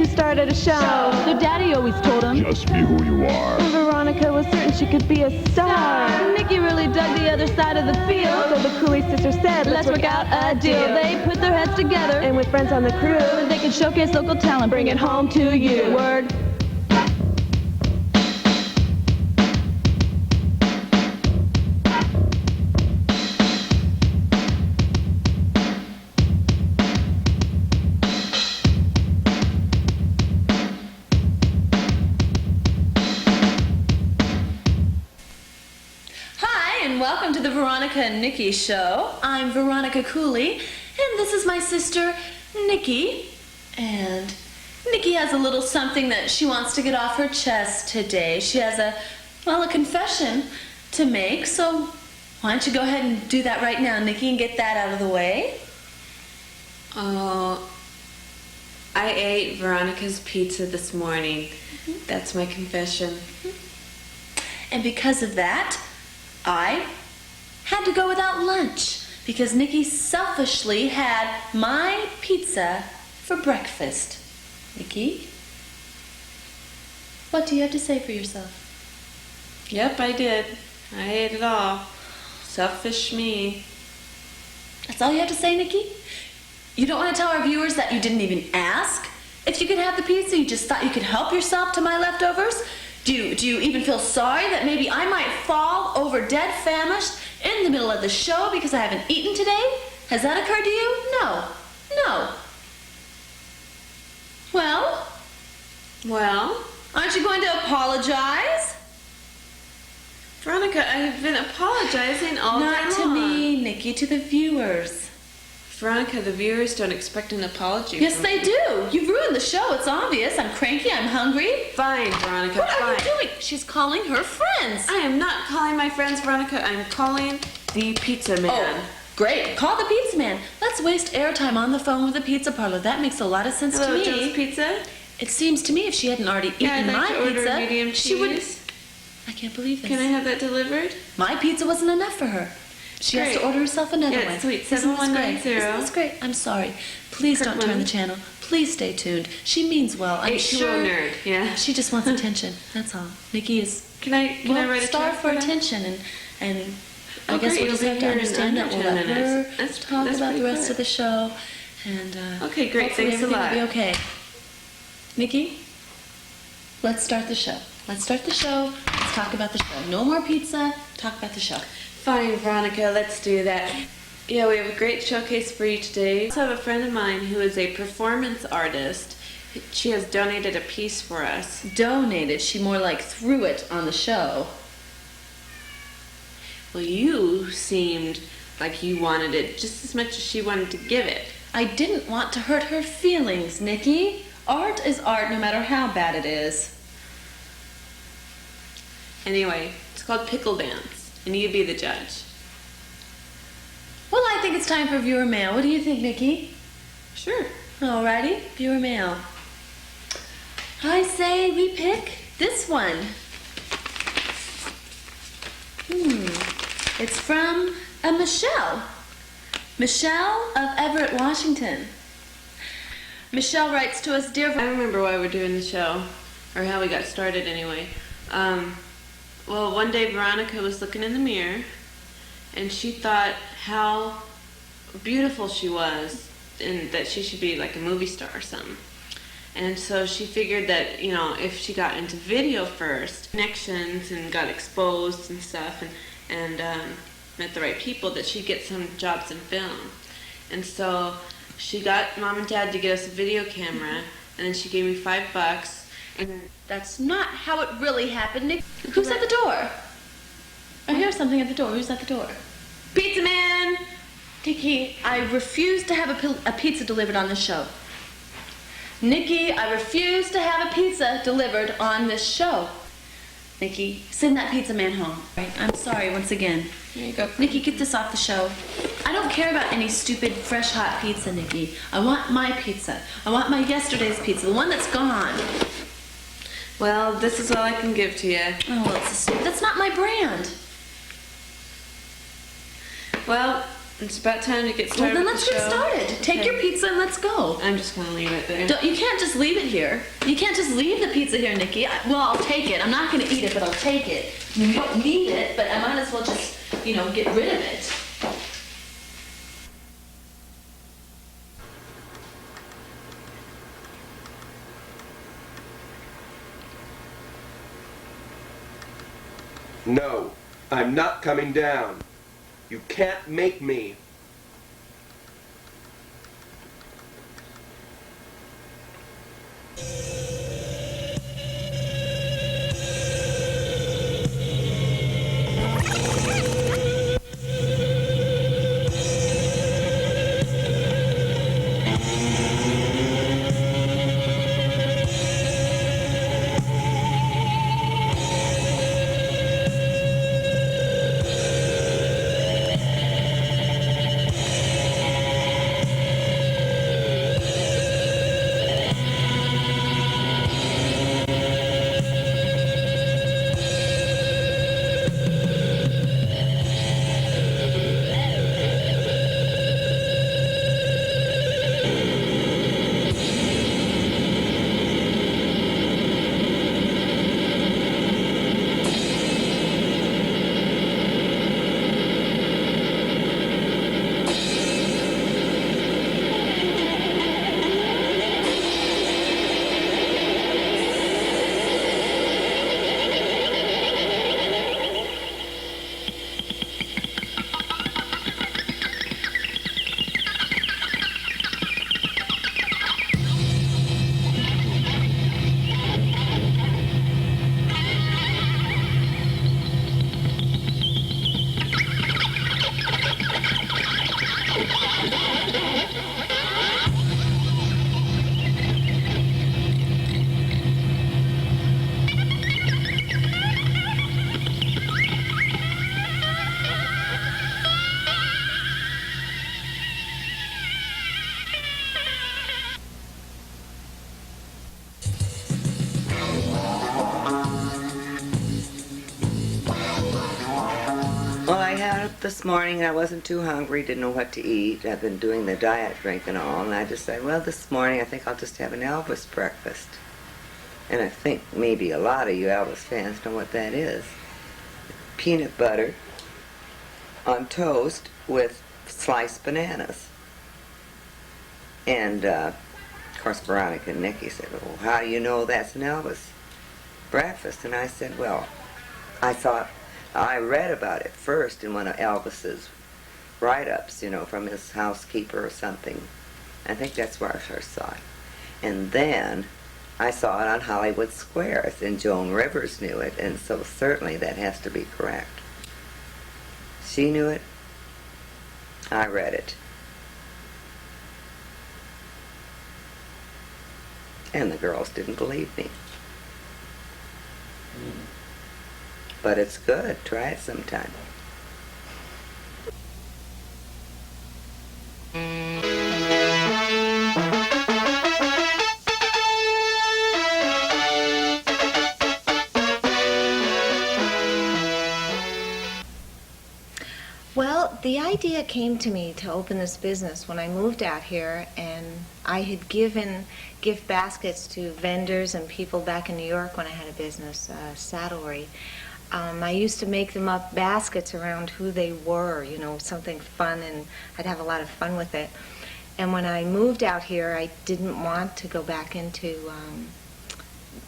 who started a show. Their daddy always told them, just be who you are. And Veronica was certain she could be a star. Nikki really dug the other side of the field. So the Cooley sisters said, Let's work out a deal. They put their heads together, And with friends on the crew, they could showcase local talent, bring it home to you. Word. Welcome to the Veronica and Nikki Show. I'm Veronica Cooley, and this is my sister, Nikki. And Nikki has a little something that she wants to get off her chest today. She has a confession to make, so why don't you go ahead and do that right now, Nikki, and get that out of the way? Oh, I ate Veronica's pizza this morning. That's my confession. And because of that, I had to go without lunch because Nikki selfishly had my pizza for breakfast. Nikki, what do you have to say for yourself? Yep, I did. I ate it all. Selfish me. That's all you have to say, Nikki? You don't want to tell our viewers that you didn't even ask if you could have the pizza? You just thought you could help yourself to my leftovers? Do you even feel sorry that maybe I might fall over dead famished in the middle of the show because I haven't eaten today? Has that occurred to you? No. No. Well, aren't you going to apologize? Veronica, I've been apologizing all day long. Not to me, Nikki, to the viewers. Veronica, the viewers don't expect an apology. Yes, they do. You've ruined the show. It's obvious. I'm cranky. I'm hungry. Fine, Veronica, What fine. are you doing? She's calling her friends. I am not calling my friends, Veronica. I'm calling the pizza man. Oh, great. Call the pizza man. Let's waste airtime on the phone with the pizza parlor. That makes a lot of sense Hello, to me. Joe's Pizza? It seems to me if she hadn't already eaten Yeah, I'd like my to order pizza, medium cheese. she would. I can't believe this. Can I have that delivered? My pizza wasn't enough for her. She has to Great. order herself another Yeah, one. it's sweet. Isn't this great? 7190. Isn't this great? I'm sorry. Please don't turn the channel. Please stay tuned. She means well. I'm sure. nerd. Yeah. She just wants attention. That's all. Nikki is Can I write a starved check for that? attention, and I Oh, guess great, we'll just you'll have be to here in understand that under we'll 10 let her minutes. talk That's about pretty the rest quick. of the show, and Okay, great. hopefully Thanks a everything lot. will be okay. Nikki, let's start the show. Let's start the show. Let's talk about the show. No more pizza. Talk about the show. Fine, Veronica, let's do that. Yeah, we have a great showcase for you today. I also have a friend of mine who is a performance artist. She has donated a piece for us. Donated. She more like threw it on the show. Well, you seemed like you wanted it just as much as she wanted to give it. I didn't want to hurt her feelings, Nikki. Art is art no matter how bad it is. Anyway, it's called Pickle Dance, and you be the judge. Well, I think it's time for viewer mail. What do you think, Nikki? Sure. Alrighty, viewer mail. I say we pick this one. It's from a Michelle. Michelle of Everett, Washington. Michelle writes to us, Dear I remember why we're doing the show, or how we got started anyway. Well, one day Veronica was looking in the mirror, and she thought how beautiful she was, and that she should be like a movie star or something. And so she figured that, you know, if she got into video first, connections and got exposed and stuff, and met the right people, that she'd get some jobs in film. And so she got Mom and Dad to get us a video camera, and then she gave me $5. And That's not how it really happened, Nick. Who's at the door? I hear something at the door. Who's at the door? Pizza Man! Nikki, I refuse to have a pizza delivered on this show. Nikki, I refuse to have a pizza delivered on this show. Nikki, send that pizza man home. Right? I'm sorry once again. There you go. Nikki, get this off the show. I don't care about any stupid fresh hot pizza, Nikki. I want my pizza. I want my yesterday's pizza, the one that's gone. Well, this is all I can give to you. Oh, well, that's not my brand. Well, It's about time to get Well, started then with let's the get show. started. Take Okay. your pizza and let's go. I'm just gonna leave it there. You can't just leave it here. You can't just leave the pizza here, Nikki. Well, I'll take it. I'm not going to eat it, but I'll take it. You don't need it, but I might as well just, get rid of it. No, I'm not coming down. You can't make me. Well, I had it this morning. I wasn't too hungry, didn't know what to eat. I've been doing the diet drink and all, and I decided, well, this morning I think I'll just have an Elvis breakfast. And I think maybe a lot of you Elvis fans know what that is. Peanut butter on toast with sliced bananas. And, of course, Veronica and Nikki said, well, how do you know that's an Elvis breakfast? And I said, well, I read about it first in one of Elvis's write-ups, from his housekeeper or something. I think that's where I first saw it. And then I saw it on Hollywood Squares, and Joan Rivers knew it, and so certainly that has to be correct. She knew it. I read it. And the girls didn't believe me. But it's good. Try it sometime. Well, the idea came to me to open this business when I moved out here, and I had gift baskets to vendors and people back in New York when I had a business, saddlery. I used to make them up baskets around who they were, something fun, and I'd have a lot of fun with it. And when I moved out here, I didn't want to go back into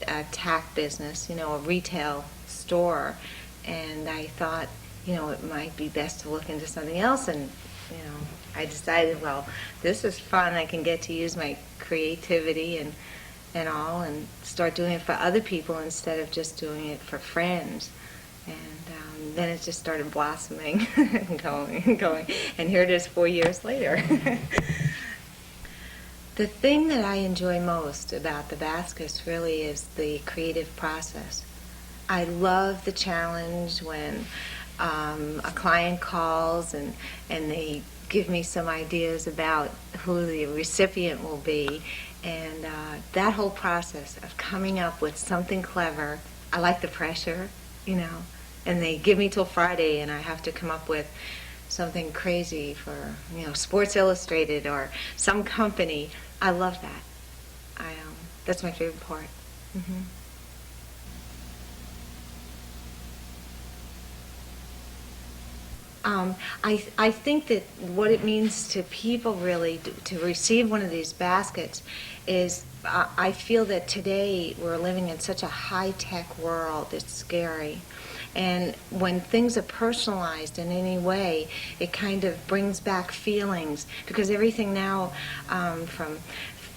a tack business, a retail store, and I thought, it might be best to look into something else, and, I decided, well, this is fun. I can get to use my creativity and all, and start doing it for other people instead of just doing it for friends. And then it just started blossoming and going, and here it is 4 years later. The thing that I enjoy most about the baskets really is the creative process. I love the challenge when a client calls and they give me some ideas about who the recipient will be, and that whole process of coming up with something clever. I like the pressure, and they give me till Friday, and I have to come up with something crazy for, Sports Illustrated or some company. I love that. That's my favorite part. I think that what it means to people really to receive one of these baskets is I feel that today we're living in such a high-tech world. It's scary. And when things are personalized in any way, it kind of brings back feelings, because everything now, from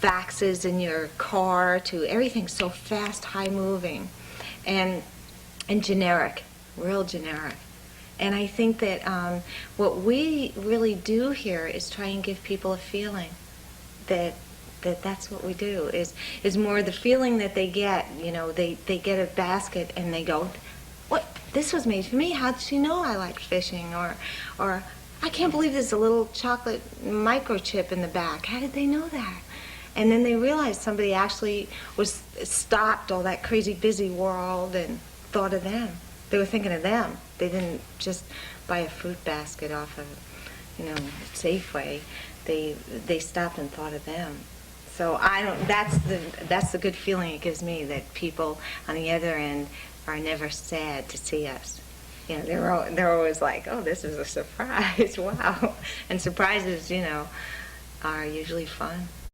faxes in your car to everything's so fast, high-moving, and generic, real generic. And I think that what we really do here is try and give people a feeling that's what we do, is more the feeling that they get. They get a basket and they go, "What? This was made for me. How did she know I like fishing?" Or "I can't believe there's a little chocolate microchip in the back. How did they know that?" And then they realized somebody actually stopped all that crazy busy world and thought of them. They were thinking of them. They didn't just buy a fruit basket off of, Safeway. They stopped and thought of them. So that's the good feeling it gives me, that people on the other end are never sad to see us. They're always like, "Oh, this is a surprise, wow." And surprises, are usually fun.